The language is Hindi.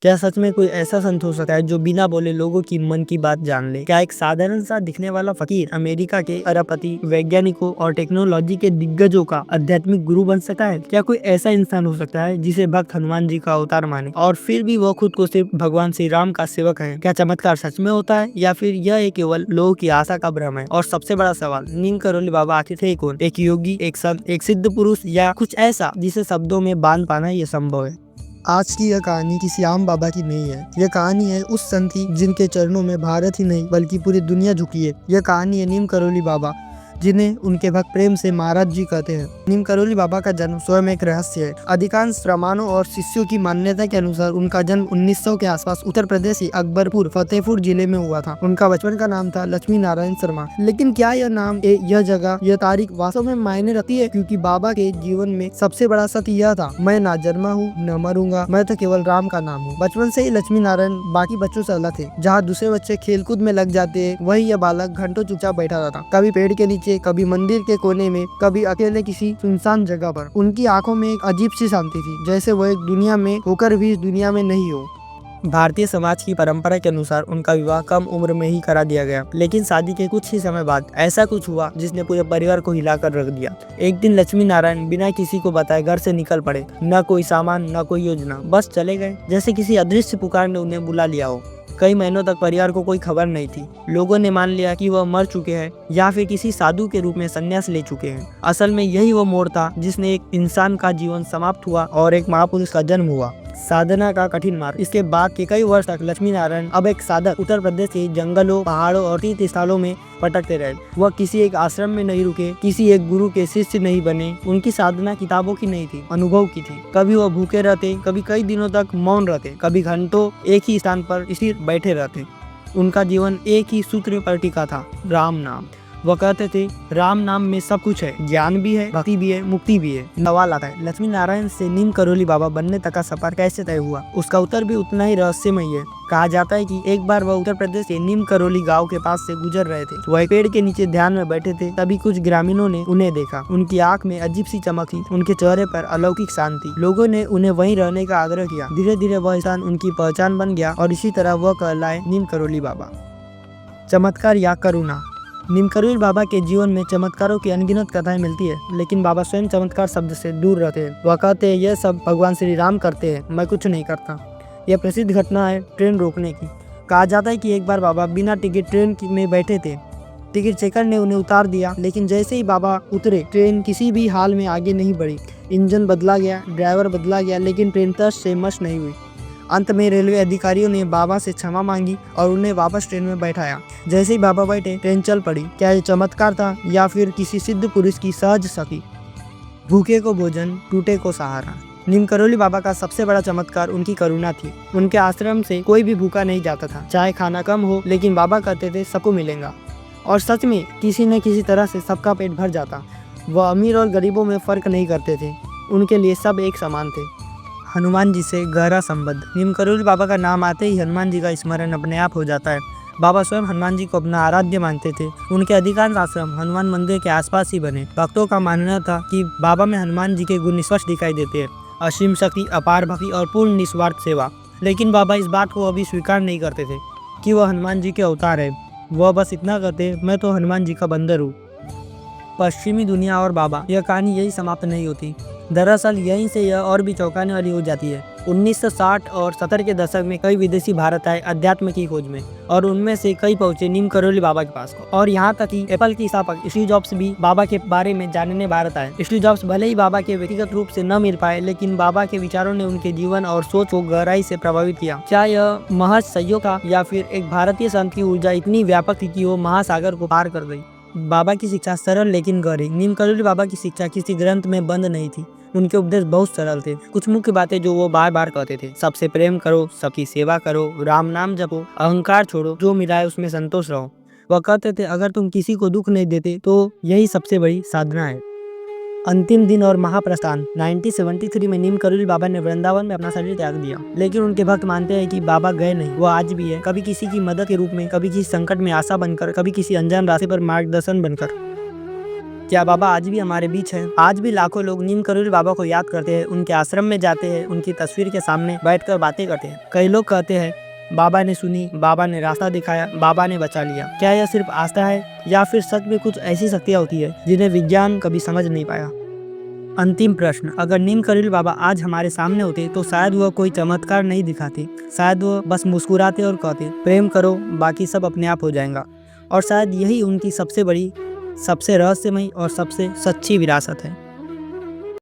क्या सच में कोई ऐसा संत हो सकता है जो बिना बोले लोगों की मन की बात जान ले? क्या एक साधारण सा दिखने वाला फकीर अमेरिका के अरबपति, वैज्ञानिकों और टेक्नोलॉजी के दिग्गजों का आध्यात्मिक गुरु बन सकता है? क्या कोई ऐसा इंसान हो सकता है जिसे भक्त हनुमान जी का अवतार माने और फिर भी वो खुद को सिर्फ भगवान श्री राम का सेवक है? क्या चमत्कार सच में होता है या फिर यह केवल लोगों की आशा का भ्रम है? और सबसे बड़ा सवाल, नीम करौली बाबा आखिर थे कौन? एक योगी, एक संत, एक सिद्ध पुरुष या कुछ ऐसा जिसे शब्दों में बांध पाना ये संभव है? आज की यह कहानी किसी आम बाबा की नहीं है। यह कहानी है उस संत की जिनके चरणों में भारत ही नहीं बल्कि पूरी दुनिया झुकी है। यह कहानी है नीम करौली बाबा, जिन्हें उनके भक्त प्रेम से महाराज जी कहते हैं। नीम करौली बाबा का जन्म स्वयं एक रहस्य है। अधिकांश प्रमाणों और शिष्यों की मान्यता के अनुसार उनका जन्म 1900 के आसपास उत्तर प्रदेश के अकबरपुर फतेहपुर जिले में हुआ था। उनका बचपन का नाम था लक्ष्मी नारायण शर्मा। लेकिन क्या यह नाम, यह जगह, यह तारीख वास्तव में मायने रखती है? क्योंकि बाबा के जीवन में सबसे बड़ा सत्य यह था, मैं ना जन्मा हूँ न मरूंगा, मैं तो केवल राम का नाम हूँ। बचपन से ही लक्ष्मी नारायण बाकी बच्चों से अलग थे। जहाँ दूसरे बच्चे खेलकूद में लग जाते, वही यह बालक घंटों चुपचाप बैठा रहता, कभी पेड़ के नीचे, कभी मंदिर के कोने में, कभी अकेले किसी सुनसान जगह पर। उनकी आंखों में एक अजीब सी शांति थी, जैसे वो एक दुनिया में होकर भी इस दुनिया में नहीं हो। भारतीय समाज की परंपरा के अनुसार उनका विवाह कम उम्र में ही करा दिया गया, लेकिन शादी के कुछ ही समय बाद ऐसा कुछ हुआ जिसने पूरे परिवार को हिलाकर रख दिया। एक दिन लक्ष्मी नारायण बिना किसी को बताए घर से निकल पड़े। न कोई सामान, न कोई योजना, बस चले गए, जैसे किसी अदृश्य पुकार ने उन्हें बुला लिया हो। कई महीनों तक परिवार को कोई खबर नहीं थी। लोगों ने मान लिया कि वह मर चुके हैं या फिर किसी साधु के रूप में संन्यास ले चुके हैं। असल में यही वो मोड़ था जिसने एक इंसान का जीवन समाप्त हुआ और एक महापुरुष का जन्म हुआ। साधना का कठिन मार्ग। इसके बाद के कई वर्ष तक लक्ष्मी नारायण, अब एक साधक, उत्तर प्रदेश के जंगलों, पहाड़ों और तीर्थ स्थलों में भटकते रहे। वह किसी एक आश्रम में नहीं रुके, किसी एक गुरु के शिष्य नहीं बने। उनकी साधना किताबों की नहीं थी, अनुभव की थी। कभी वह भूखे रहते, कभी कई दिनों तक मौन रहते, कभी घंटों एक ही स्थान पर स्थिर बैठे रहते। उनका जीवन एक ही सूत्र पर टिका था, राम नाम। वह कहते थे, राम नाम में सब कुछ है, ज्ञान भी है, भक्ति भी है, मुक्ति भी है। सवाल आता है, लक्ष्मी नारायण से नीम करौली बाबा बनने तक का सफर कैसे तय हुआ? उसका उत्तर भी उतना ही रहस्यमय है। कहा जाता है कि एक बार वह उत्तर प्रदेश के नीम करौली गांव के पास से गुजर रहे थे। वह पेड़ के नीचे ध्यान में बैठे थे, तभी कुछ ग्रामीणों ने उन्हें देखा। उनकी आंख में अजीब सी चमक थी, उनके चेहरे पर अलौकिक शांति। लोगों ने उन्हें वहीं रहने का आग्रह किया। धीरे धीरे वह स्थान उनकी पहचान बन गया और इसी तरह वह कहलाए नीम करौली बाबा। चमत्कार या करुणा। नीम करौली बाबा के जीवन में चमत्कारों की अनगिनत कथाएं मिलती है, लेकिन बाबा स्वयं चमत्कार शब्द से दूर रहते हैं। वह कहते हैं, यह सब भगवान श्री राम करते हैं, मैं कुछ नहीं करता। यह प्रसिद्ध घटना है ट्रेन रोकने की। कहा जाता है कि एक बार बाबा बिना टिकट ट्रेन में बैठे थे। टिकट चेकर ने उन्हें उतार दिया, लेकिन जैसे ही बाबा उतरे, ट्रेन किसी भी हाल में आगे नहीं बढ़ी। इंजन बदला गया, ड्राइवर बदला गया, लेकिन ट्रेन तस से मस नहीं हुई। अंत में रेलवे अधिकारियों ने बाबा से क्षमा मांगी और उन्हें वापस ट्रेन में बैठाया। जैसे ही बाबा बैठे, ट्रेन चल पड़ी। क्या ये चमत्कार था या फिर किसी सिद्ध पुरुष की सहज शक्ति? भूखे को भोजन, टूटे को सहारा। नीम करौली बाबा का सबसे बड़ा चमत्कार उनकी करुणा थी। उनके आश्रम से कोई भी भूखा नहीं जाता था, चाहे खाना कम हो, लेकिन बाबा कहते थे सबको मिलेगा। और सच में किसी न किसी तरह से सबका पेट भर जाता। वह अमीर और गरीबों में फर्क नहीं करते थे, उनके लिए सब एक समान थे। हनुमान जी से गहरा संबंध। नीम करौली बाबा का नाम आते ही हनुमान जी का स्मरण अपने आप हो जाता है। बाबा स्वयं हनुमान जी को अपना आराध्य मानते थे। उनके अधिकांश आश्रम हनुमान मंदिर के आसपास ही बने। भक्तों का मानना था कि बाबा में हनुमान जी के गुण स्पष्ट दिखाई देते हैं, असीम शक्ति, अपार भक्ति और पूर्ण निस्वार्थ सेवा। लेकिन बाबा इस बात को अभी स्वीकार नहीं करते थे कि वह हनुमान जी के अवतार है। वह बस इतना कहते, मैं तो हनुमान जी का बंदर हूँ। पश्चिमी दुनिया और बाबा, यह कहानी यही समाप्त नहीं होती। दरअसल यहीं से यह और भी चौंकाने वाली हो जाती है। 1960 और 70 के दशक में कई विदेशी भारत आए अध्यात्म की खोज में, और उनमें से कई पहुंचे नीम करौली बाबा के पास। और यहाँ तक कि एप्पल की स्थापक स्टीव जॉब्स भी बाबा के बारे में जानने भारत आए। स्टीव जॉब्स भले ही बाबा के व्यक्तिगत रूप से न मिल पाए, लेकिन बाबा के विचारों ने उनके जीवन और सोच को गहराई से प्रभावित किया। क्या यह महज संयोग था या फिर एक भारतीय संत की ऊर्जा इतनी व्यापक थी कि वो महासागर को पार कर गई? बाबा की शिक्षा सरल लेकिन गहरी। नीम करौली बाबा की शिक्षा किसी ग्रंथ में बंद नहीं थी। उनके उपदेश बहुत सरल थे। कुछ मुख्य बातें जो वो बार बार कहते थे, सबसे प्रेम करो, सबकी सेवा करो, राम नाम जपो, अहंकार छोड़ो, जो मिला है उसमें संतोष रहो। वह कहते थे, अगर तुम किसी को दुख नहीं देते तो यही सबसे बड़ी साधना है। अंतिम दिन और महाप्रस्थान। 1973 में नीम करौली बाबा ने वृंदावन में अपना शरीर त्याग दिया, लेकिन उनके भक्त मानते हैं कि बाबा गए नहीं, वो आज भी है। कभी किसी की मदद के रूप में, कभी किसी संकट में आशा बनकर, कभी किसी अनजान रास्ते पर मार्गदर्शन बनकर। क्या बाबा आज भी हमारे बीच हैं? आज भी लाखों लोग नीम करोली बाबा को याद करते हैं, उनके आश्रम में जाते हैं, उनकी तस्वीर के सामने बैठकर बातें करते हैं। कई लोग कहते हैं बाबा ने सुनी, बाबा ने रास्ता दिखाया, बाबा ने बचा लिया। क्या यह सिर्फ आस्था है या फिर सच में कुछ ऐसी शक्तियाँ होती है जिन्हें विज्ञान कभी समझ नहीं पाया? अंतिम प्रश्न, अगर नीम करोली बाबा आज हमारे सामने होते तो शायद वह कोई चमत्कार नहीं दिखाते, शायद वह बस मुस्कुराते और कहते प्रेम करो, बाकी सब अपने आप हो जाएगा। और शायद यही उनकी सबसे बड़ी, सबसे रहस्यमयी और सबसे सच्ची विरासत है।